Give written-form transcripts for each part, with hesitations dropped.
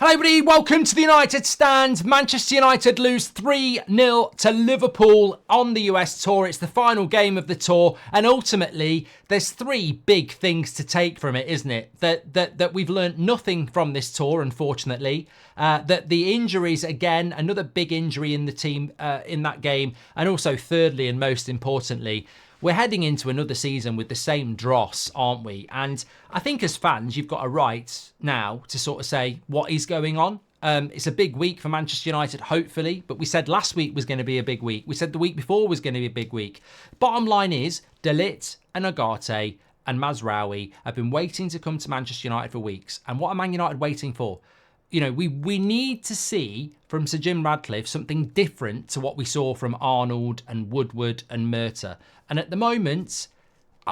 Hello everybody, welcome to the United Stand. Manchester United lose 3-0 to Liverpool on the US tour. It's the final game of the tour, and ultimately there's three big things to take from it, isn't it? That we've learned nothing from this tour, unfortunately. That the injuries, again, another big injury in the team in that game, and also thirdly and most importantly, we're heading into another season with the same dross, aren't we? And I think as fans, you've got a right now to sort of say what is going on. It's a big week for Manchester United, hopefully, but we said last week was going to be a big week. We said the week before was going to be a big week. Bottom line is, De Ligt and Ugarte and Mazraoui have been waiting to come to Manchester United for weeks. And what are Man United waiting for? You know, we need to see from Sir Jim Ratcliffe something different to what we saw from Arnold and Woodward and Murta. And at the moment,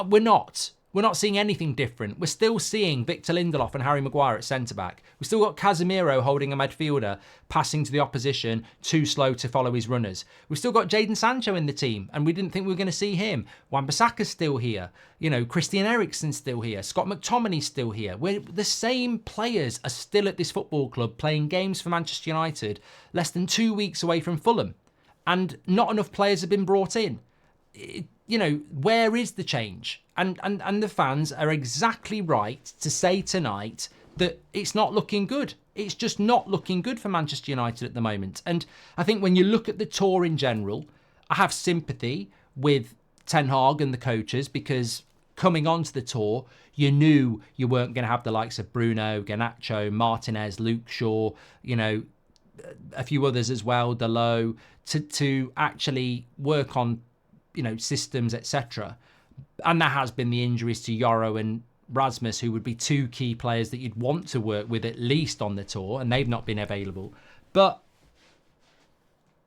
we're not. We're not seeing anything different. We're still seeing Victor Lindelof and Harry Maguire at centre-back. We've still got Casemiro holding a midfielder, passing to the opposition, too slow to follow his runners. We've still got Jadon Sancho in the team, and we didn't think we were going to see him. Wan-Bissaka's still here. You know, Christian Eriksen's still here. Scott McTominay's still here. The same players are still at this football club playing games for Manchester United, less than 2 weeks away from Fulham. And not enough players have been brought in. You know, where is the change? And the fans are exactly right to say tonight that it's not looking good. It's just not looking good for Manchester United at the moment. And I think when you look at the tour in general, I have sympathy with Ten Hag and the coaches, because coming onto the tour, you knew you weren't going to have the likes of Bruno, Garnacho, Martinez, Luke Shaw, you know, a few others as well, Dalot, to actually work on, you know, systems, etc. And there has been the injuries to Yoro and Rasmus, who would be two key players that you'd want to work with at least on the tour, and they've not been available. But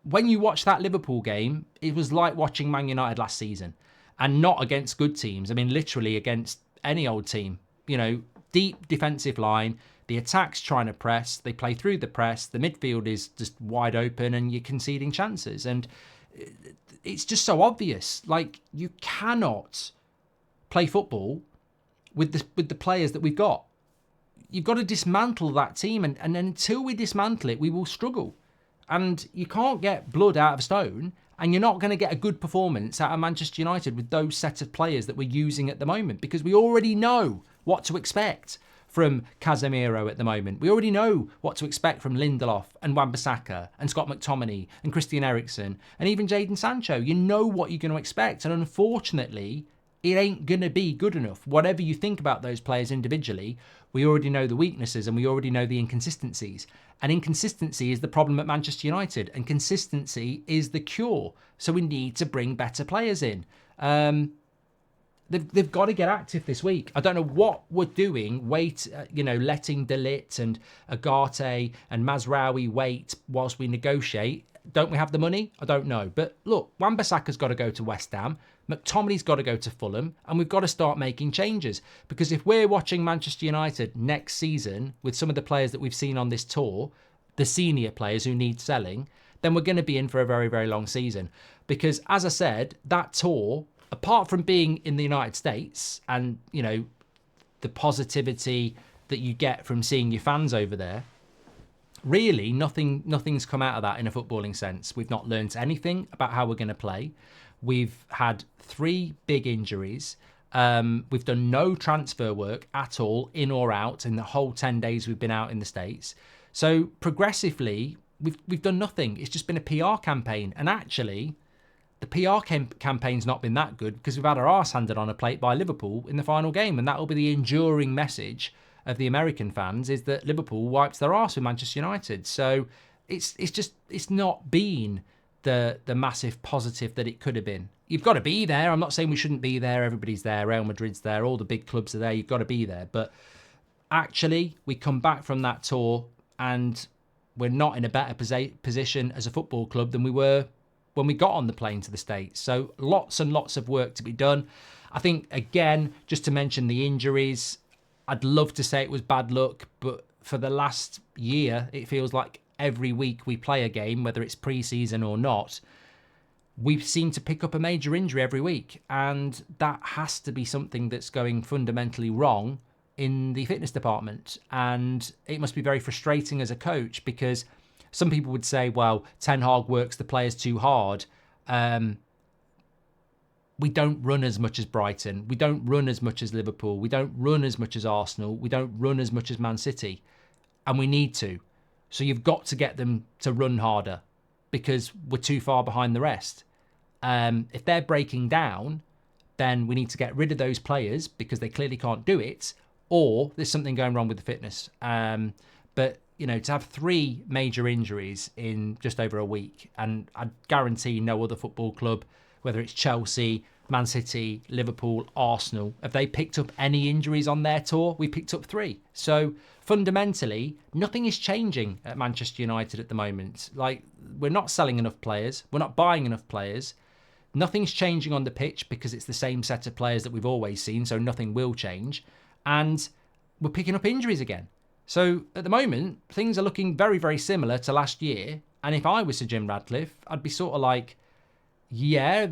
when you watch that Liverpool game, it was like watching Man United last season, and not against good teams. I mean, literally against any old team. You know, deep defensive line, the attack's trying to press, they play through the press, the midfield is just wide open, and you're conceding chances. And it's just so obvious. Like, you cannot play football with the players that we've got. You've got to dismantle that team, and until we dismantle it, we will struggle. And you can't get blood out of stone, and you're not going to get a good performance out of Manchester United with those set of players that we're using at the moment, because we already know what to expect from Casemiro at the moment. We already know what to expect from Lindelof and Wan-Bissaka and Scott McTominay and Christian Eriksen and even Jadon Sancho. You know what you're going to expect, and unfortunately, it ain't going to be good enough. Whatever you think about those players individually, we already know the weaknesses and we already know the inconsistencies. And inconsistency is the problem at Manchester United, and consistency is the cure. So we need to bring better players in. They've got to get active this week. I don't know what we're doing. Letting De Ligt and Ugarte and Mazraoui wait whilst we negotiate. Don't we have the money? I don't know. But look, Wan-Bissaka's got to go to West Ham. McTominay's got to go to Fulham. And we've got to start making changes. Because if we're watching Manchester United next season with some of the players that we've seen on this tour, the senior players who need selling, then we're going to be in for a very, very long season. Because as I said, that tour, apart from being in the United States and, you know, the positivity that you get from seeing your fans over there, really nothing's come out of that in a footballing sense. We've not learnt anything about how we're going to play. We've had 3 big injuries. We've done no transfer work at all, in or out, in the whole 10 days we've been out in the States. So progressively, we've done nothing. It's just been a PR campaign. And actually, the PR campaign's not been that good, because we've had our arse handed on a plate by Liverpool in the final game. And that will be the enduring message of the American fans, is that Liverpool wipes their arse with Manchester United. So it's not been the massive positive that it could have been. You've got to be there. I'm not saying we shouldn't be there. Everybody's there. Real Madrid's there. All the big clubs are there. You've got to be there. But actually, we come back from that tour and we're not in a better position as a football club than we were when we got on the plane to the States. So lots and lots of work to be done. I think, again, just to mention the injuries, I'd love to say it was bad luck, but for the last year, it feels like every week we play a game, whether it's pre-season or not, we seem to pick up a major injury every week. And that has to be something that's going fundamentally wrong in the fitness department. And it must be very frustrating as a coach, because some people would say, well, Ten Hag works the players too hard. We don't run as much as Brighton. We don't run as much as Liverpool. We don't run as much as Arsenal. We don't run as much as Man City. And we need to. So you've got to get them to run harder, because we're too far behind the rest. If they're breaking down, then we need to get rid of those players because they clearly can't do it, or there's something going wrong with the fitness. But, you know, to have 3 major injuries in just over a week, and I guarantee no other football club, whether it's Chelsea, Man City, Liverpool, Arsenal, have they picked up any injuries on their tour? We picked up 3. So fundamentally, nothing is changing at Manchester United at the moment. Like, we're not selling enough players. We're not buying enough players. Nothing's changing on the pitch because it's the same set of players that we've always seen, so nothing will change. And we're picking up injuries again. So at the moment, things are looking very, very similar to last year. And if I was Sir Jim Ratcliffe, I'd be sort of like, yeah,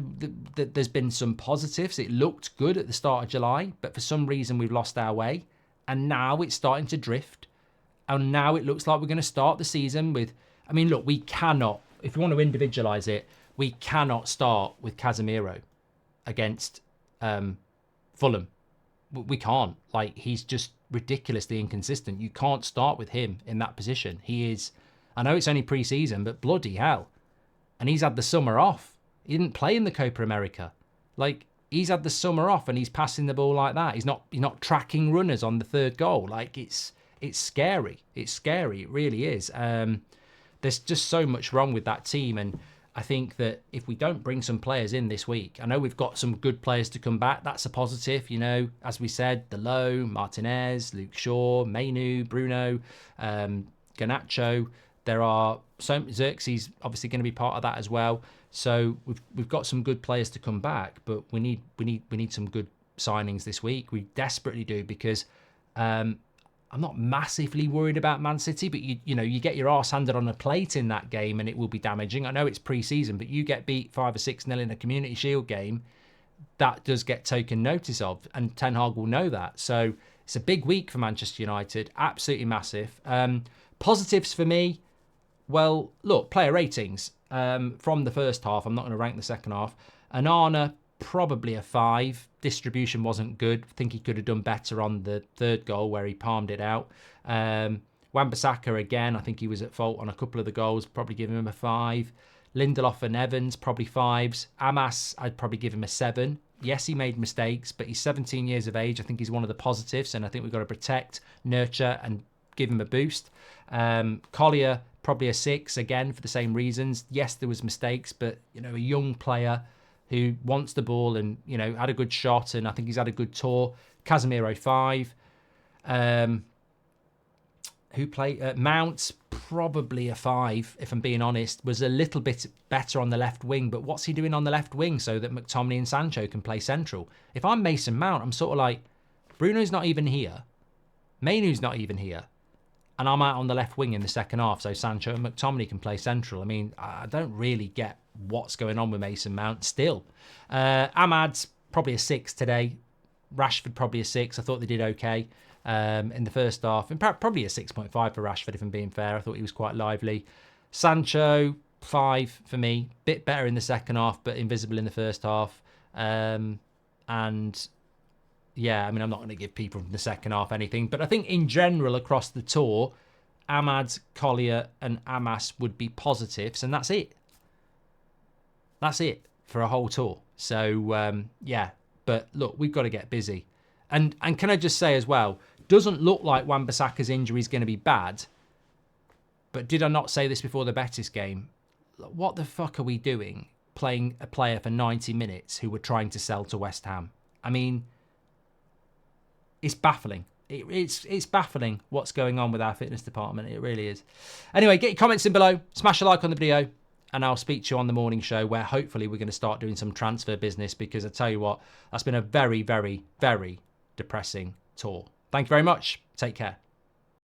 there's been some positives. It looked good at the start of July, but for some reason we've lost our way. And now it's starting to drift. And now it looks like we're going to start the season with... I mean, look, we cannot, if you want to individualise it, we cannot start with Casemiro against Fulham. We can't. Like, he's just ridiculously inconsistent. You can't start with him in that position. He is... I know it's only pre-season, but bloody hell. And he's had the summer off. He didn't play in the Copa America. Like, he's had the summer off and he's passing the ball like that. He's not tracking runners on the 3rd goal. Like, it's scary. It's scary. It really is. There's just so much wrong with that team. And I think that if we don't bring some players in this week, I know we've got some good players to come back. That's a positive, you know. As we said, Delo, Martinez, Luke Shaw, Mainu, Bruno, Garnacho. There are Xerxes obviously going to be part of that as well. So we've got some good players to come back, but we need some good signings this week. We desperately do, because I'm not massively worried about Man City, but you know, you get your arse handed on a plate in that game and it will be damaging. I know it's pre-season, but you get beat 5 or 6-0 in a Community Shield game, that does get taken notice of, and Ten Hag will know that. So it's a big week for Manchester United, absolutely massive. Positives for me, well, look, player ratings from the first half. I'm not going to rank the second half. Onana, probably a 5. Distribution wasn't good. I think he could have done better on the 3rd goal where he palmed it out. Wan-Bissaka, again, I think he was at fault on a couple of the goals. Probably give him a 5. Lindelof and Evans, probably 5s. Amas, I'd probably give him a 7. Yes, he made mistakes, but he's 17 years of age. I think he's one of the positives, and I think we've got to protect, nurture, and give him a boost. Collier, probably a 6, again, for the same reasons. Yes, there was mistakes, but, you know, a young player who wants the ball and, you know, had a good shot, and I think he's had a good tour. Casemiro, 5. Who played? Mount, probably a 5, if I'm being honest. Was a little bit better on the left wing, but what's he doing on the left wing so that McTominay and Sancho can play central? If I'm Mason Mount, I'm sort of like, Bruno's not even here. Mainu's not even here. And I'm out on the left wing in the second half, so Sancho and McTominay can play central. I mean, I don't really get what's going on with Mason Mount still. Ahmad's probably a 6 today. Rashford probably a 6. I thought they did okay in the first half. And probably a 6.5 for Rashford, if I'm being fair. I thought he was quite lively. Sancho, 5 for me. Bit better in the second half, but invisible in the first half. And yeah, I mean, I'm not going to give people from the second half anything, but I think in general across the tour, Ahmad, Collier and Amas would be positives, and that's it. That's it for a whole tour. So, yeah, but look, we've got to get busy. And can I just say as well, doesn't look like Wan-Bissaka's injury is going to be bad, but did I not say this before the Betis game? What the fuck are we doing playing a player for 90 minutes who we're trying to sell to West Ham? I mean... it's baffling. It's baffling what's going on with our fitness department. It really is. Anyway, get your comments in below. Smash a like on the video. And I'll speak to you on the morning show where hopefully we're going to start doing some transfer business, because I tell you what, that's been a very, very, very depressing tour. Thank you very much. Take care.